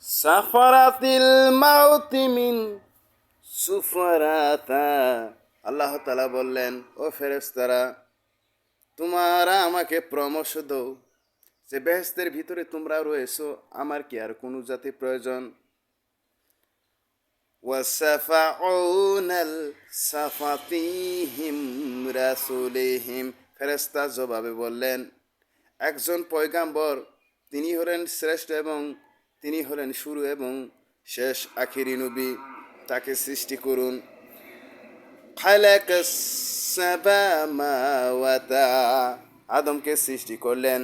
সাফারাতিল মাউতি মিন সুফরাতা। আল্লাহ তাআলা বললেন, ও ফেরেশতারা, তোমরা আমাকে পরামর্শ দাও যে বেহেশতের ভিতরে তোমরা রয়েছো, আমার কি আর কোনো জাতি প্রয়োজন? ওয়াসাফাউনাল সাফাতিহিম রাসূলিহিম। ফেরেশতা জবাবে বললেন, একজন পয়গাম্বর, তিনি হলেন শ্রেষ্ঠ এবং তিনি হলেন শুরু এবং শেষ আখিরি নবী, তাকে সৃষ্টি করুন। খালাকাস সামাওয়াতা, আদমকে সৃষ্টি করলেন।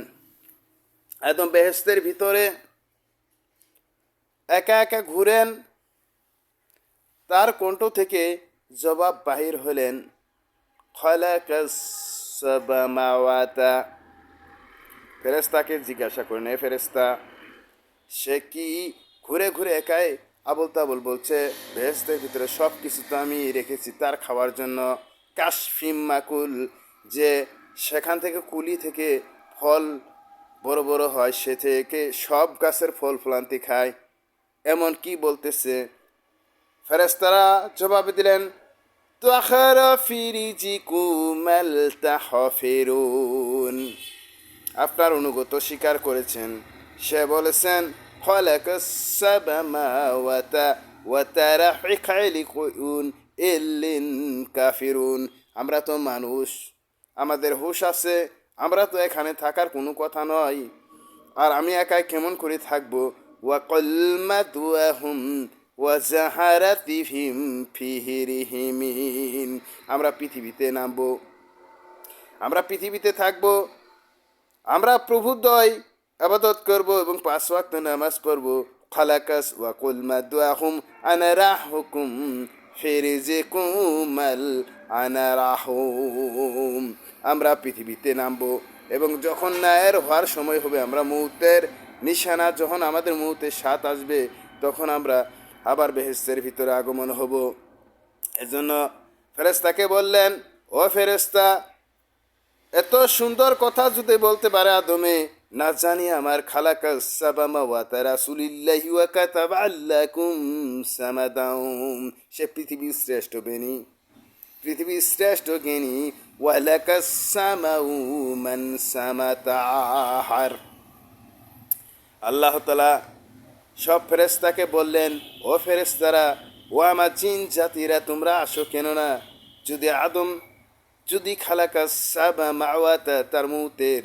আদম বেহেশতের ভিতরে একা একা ঘুরেন, তার কণ্ঠ থেকে জবাব বাহির হলেন, খালাকাস সামাওয়াতা। ফেরেশতাকে জিজ্ঞাসা করেন, এ ফেরেশতা, সে কি ঘুরে ঘুরে একাই আবল তাবল বলছে? বেহেশতের ভিতরে সব কিছু তো আমি রেখেছি তার খাওয়ার জন্য। কাশফিম মাকুল, যে সেখান থেকে কুলি থেকে ফল বড় বড় হয়, সে থেকে সব গাছের ফল ফলান্তি খায়, এমন কি বলতেছে? ফেরেশতারা জবাবে দিলেন, তাখারা ফিরিজিকুমাল তাহফিরুন। আপনার অনুগত স্বীকার করেছেন। সে বলেছেন, খালাকাস সামাওয়াতা ওয়া তারাহিকালিকুন ইল্লিন কাফিরুন। আমরা তো মানুষ, আমাদের হুঁশ আছে, আমরা তো এখানে থাকার কোনো কথা নয়, আর আমি একাই কেমন করে থাকবো? ওয়া কলমাতুহুম ওয়া জাহারাতিহিম ফিহিরিহিমিন। আমরা পৃথিবীতে নামবো, আমরা পৃথিবীতে থাকবো, আমরা প্রভুদ্বয় আবাদত করব এবং 5 ওয়াক্ত নামাজ পড়ব। খালাকাস ওয়া কুল মাদুহুম আনা রাহুকুম ফিরিজিকুমাল আনা রাহুম। আমরা পৃথিবীতে নামব এবং যখন ন্যায়ের হওয়ার সময় হবে, আমরা মুহূর্তের নিশানা, যখন আমাদের মুহূর্তের স্বাদ আসবে, তখন আমরা আবার বেহেশতের ভিতরে আগমন হব। এজন্য ফেরেশতাকে বললেন, ও ফেরেশতা, এত সুন্দর কথা যদি বলতে পারে আদমে, না জানি আমার খালাকাস সামাওয়াতা রাসূলিল্লাহি ওয়া কাতাবা আল্লাকুম সামাদাউম। সে পৃথিবীর শ্রেষ্ঠ জ্ঞানী, পৃথিবীর শ্রেষ্ঠ জ্ঞানী। ওয়ালাকাস সামাউ মান সামাতাহার। আল্লাহ তাআলা সব ফেরেশতাকে বললেন, ও ফেরেশতারা, ও আমার জিন জাতিরা, তোমরা আসো, কেননা যদি আদম যদি খালাকাস সামাওয়াতা, তার মুহূর্তের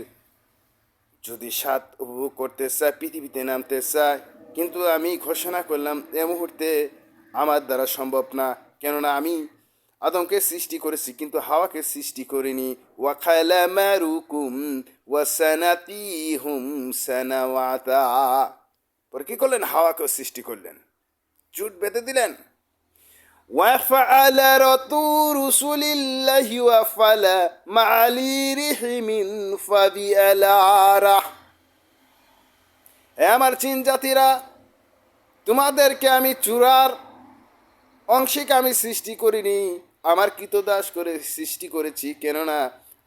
যদি স্বাদ উপভোগ করতে চায়, পৃথিবীতে নামতে চায়, কিন্তু আমি ঘোষণা করলাম এ মুহূর্তে আমার দ্বারা সম্ভব না, কেননা আমি আদমকে সৃষ্টি করেছি কিন্তু হাওয়াকে সৃষ্টি করিনি। ওয়া খালামারুকুম ওয়া সানাতিহুম সানাওয়াতা। পরে কি করলেন? হাওয়াকে সৃষ্টি করলেন, জুট বেঁধে দিলেন। وفعل رسول الله وفعل معالي رحم فبألاره। আমার চীন জাতিরা, তোমাদেরকে আমি চূড়ার অংশিকে আমি সৃষ্টি করিনি, আমার কৃতদাস করে সৃষ্টি করেছি, কেননা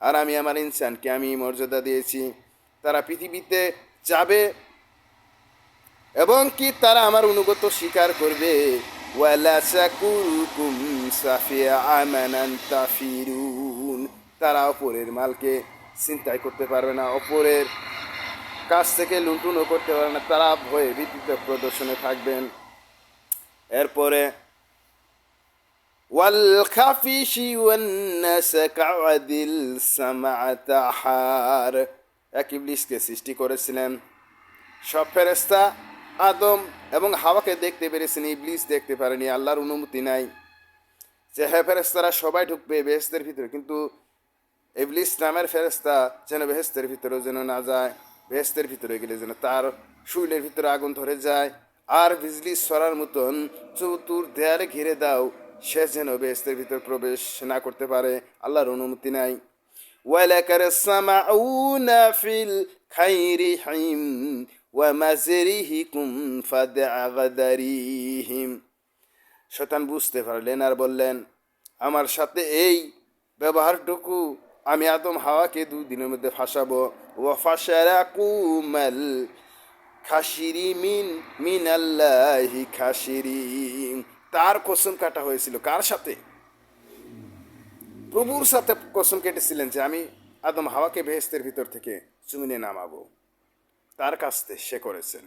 আর আমি আমার ইনসানকে আমি মর্যাদা দিয়েছি। তারা পৃথিবীতে যাবে এবং কি তারা আমার অনুগত স্বীকার করবে। ওয়ালা সাকুরুকুম সাফিআমান তাফিরুন। তারা অপরের মালকে চিন্তাই করতে পারবে না, অপরের কাছ থেকে লুণ্ঠনও করতে পারবে না, তারা ভয়ে ভীতিতে প্রদর্শনে থাকবেন। এরপরে ওয়াল খাফিশি ওয়ান নাস কাওয়াদিল সামাতাহার। এক ইবলিসকে সৃষ্টি করেছিলেন। সব ফেরেশতা আদম এবং হাওয়াকে দেখতে পেরেছেন, ইবলিস দেখতে পারেনি, আল্লাহর অনুমতি নাই যে হ্যাঁ ফেরেশতারা সবাই ঢুকবে বেহেশতের ভিতরে, কিন্তু ইবলিস নামের ফেরেশতা যেন বেহেশতের ভিতরেও যেন না যায়। বেহেশতের ভিতরে গেলে যেন তার শরীরের ভিতরে আগুন ধরে যায়, আর বিজলি ছড়ার মতন চতুর দেয়ালে ঘিরে দাও, সে যেন বেহেশতের ভিতর প্রবেশ না করতে পারে, আল্লাহর অনুমতি নাই। ওয়ালাকার সামাউনা ফিল খাইরিহিম ওয়া মাজরিহিকুম ফাদআগাদারিহিম। শয়তান বুঝতে পারলেন আর বললেন, আমার সাথে এই ব্যবহারটুকু আমি আদম হাওয়াকে 2 দিনের মধ্যে ফাঁসাবো। ওয়া ফাশারাকুমাল খাসিরি মিনাল্লাহি খাসিরি। তার কসম কাটা হয়েছিল কার সাথে? প্রভুর সাথে কসম কেটেছিলেন যে আমি আদম হাওয়াকে বেহেশতের ভিতর থেকে চুমিনে নামাবো। তার কাছ থেকে সে করেছেন।